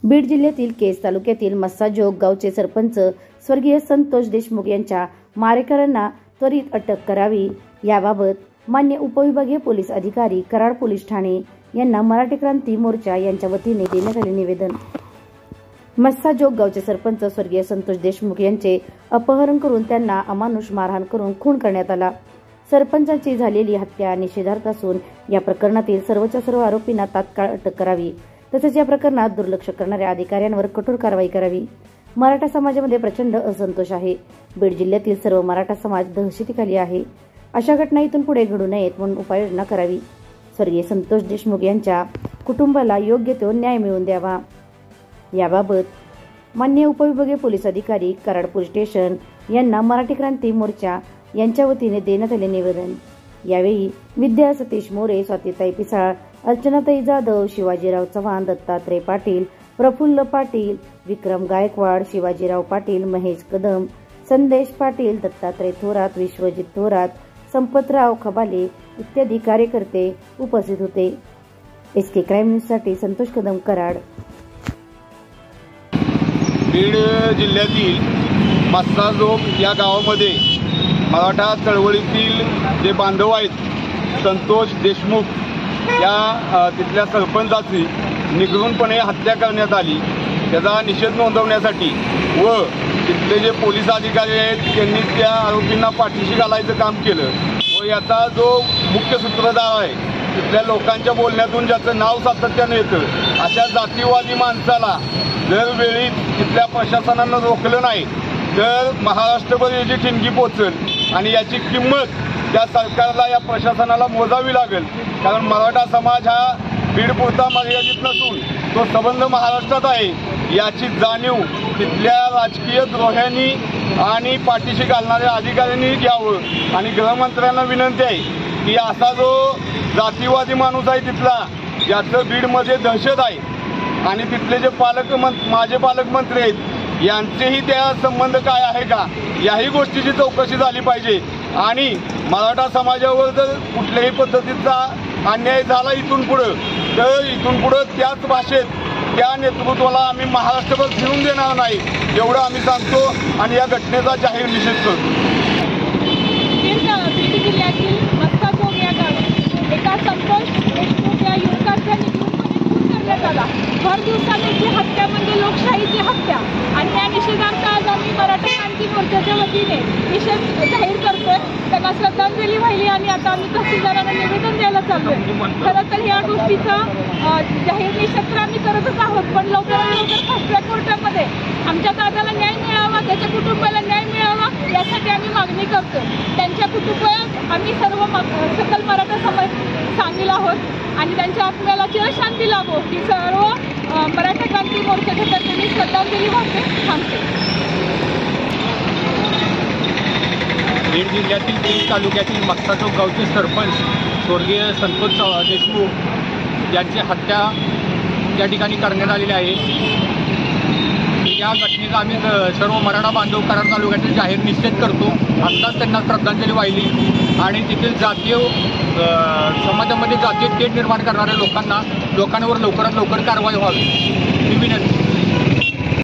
बीड जिल्ह्यातील केज तालुक्यातील मस्साजोग गावचे सरपंच स्वर्गीय संतोष देशमुख यांच्या मारेकऱ्यांना त्वरित अटक करावी याबाबत मान्य उपविभागीय पोलीस अधिकारी कराड पोलीस ठाणे यांना मराठी क्रांती मोर्चा यांच्या वतीने देण्यात आले निवेदन। मस्साजोग गावचे सरपंच स्वर्गीय संतोष देशमुख यांचे अपहरण करून त्यांना अमानुष मारहाण करून खून करण्यात आला। सरपंचाची झालेली हत्या निषेधार्थ असून या प्रकरणातील सर्वच्या सर्व आरोपींना तात्काळ अटक करावी तसेच या प्रकरणात दुर्लक्ष करणाऱ्या अधिकाऱ्यांवर कठोर कारवाई करावी। मराठा समाजामध्ये प्रचंड असंतोष आहे। बीड जिल्ह्यातील सर्व मराठा समाज दहशतीखाली आहे। अशा घटना इथून पुढे घडू नयेत म्हणून उपाययोजना करावी। स्वर्गीय संतोष देशमुख यांच्या कुटुंबाला योग्य तो न्याय मिळवून द्यावा याबाबत मान्य उपविभागीय पोलीस अधिकारी कराड पोलीस स्टेशन यांना मराठी क्रांती मोर्चा यांच्या वतीने देण्यात आले निवेदन। यावेळी विद्या सतीश मोरे, स्वातीताई पिसाळ, अर्चनाताई जाधव, शिवाजीराव चव्हाण, दत्तात्रय पाटील, प्रफुल्ल पाटील, विक्रम गायकवाड, शिवाजीराव पाटील, महेश कदम, संदेश पाटील, दत्तात्रय थोरात, विश्वजित थोरात, संपतराव खबाले इत्यादी कार्यकर्ते उपस्थित होते। एसके क्राईम न्यूज साठी संतोष कदम, कराड। बीड जिल्ह्यातील मस्साजोग या गावामध्ये मराठा चळवळीतील जे बांधव आहेत संतोष देशमुख या तिथल्या सरपंचाची निगरूनपणे हत्या करण्यात आली। त्याचा निषेध नोंदवण्यासाठी व तिथले जे पोलीस अधिकारी आहेत त्यांनी त्या आरोपींना पाठीशी घालायचं काम केलं व याचा जो मुख्य सूत्रधार आहे तिथल्या लोकांच्या बोलण्यातून ज्याचं नाव सातत्याने येतं अशा जातीवादी माणसाला दरवेळी तिथल्या प्रशासनानं रोखलं नाही तर महाराष्ट्रभर याची ठिणगी पोचेल आणि याची किंमत त्या सरकारला या प्रशासनाला मोजावी लागेल। कारण मराठा समाज हा बीडपुरता मर्यादित नसून तो संबंध महाराष्ट्रात आहे याची जाणीव तिथल्या राजकीय द्रोह्यांनी आणि पाठीशी घालणाऱ्या अधिकाऱ्यांनी घ्यावं। आणि गृहमंत्र्यांना विनंती आहे की असा जो जातीवादी माणूस आहे तिथला ज्याचं बीडमध्ये दहशत आहे आणि तिथले जे माझे पालकमंत्री आहेत यांचेही त्या संबंध काय आहे का याही गोष्टीची चौकशी झाली पाहिजे। आणि मराठा समाजावर जर कुठल्याही पद्धतीचा अन्याय झाला इथून पुढं त्याच भाषेत त्या नेतृत्वाला आम्ही महाराष्ट्रभर फिरून देणार नाही एवढं आम्ही सांगतो आणि या घटनेचा जाहीर निषेध करतो। बीड जिल्ह्यातील मस्साजोग या गावी एका संतोष देशमुख या युवकाचा निगरूनपणे खून करण्यात आला। भर दिवसाची हत्या म्हणजे लोकशाहीची हत्या आणि या निषेधार्थ आज आम्ही मराठा क्रांती मोर्चाच्या वतीने निषेध जाहीर करतोय। त्यांना श्रद्धांजली वाहिली आणि आता आम्ही तहसीलदारांना निवेदन द्यायला चाललोय। खरं तर या गोष्टीचा जाहीर निषेध आम्ही करतच आहोत पण लवकरात लवकर फास्ट ट्रॅक कोर्टामध्ये आमच्या दादाला न्याय मिळावा, त्याच्या कुटुंबाला न्याय मिळावा यासाठी आम्ही मागणी करतो। त्यांच्या कुटुंबात आम्ही सर्व सकल मराठा समाज सामील आहोत आणि त्यांच्या आत्म्याला चिरशांती लाभो ही सर्व मराठा क्रांती मोर्चाच्या तर्फे श्रद्धांजली वाहते थांबते। बीड जिल्ह्यातील केज तालुक्यातील मस्साजोग गावचे सरपंच स्वर्गीय संतोष देशमुख यांची हत्या त्या ठिकाणी करण्यात आलेली आहे। या घटनेचा आम्ही सर्व मराठा बांधव कराड तालुक्यातील जाहीर निषेध करतो। आत्ताच त्यांना श्रद्धांजली वाहिली आणि तेथील जातीय समाजामध्ये जातीय तेढ निर्माण करणाऱ्या लोकांवर लवकरात लवकर कारवाई व्हावी ही विनंती।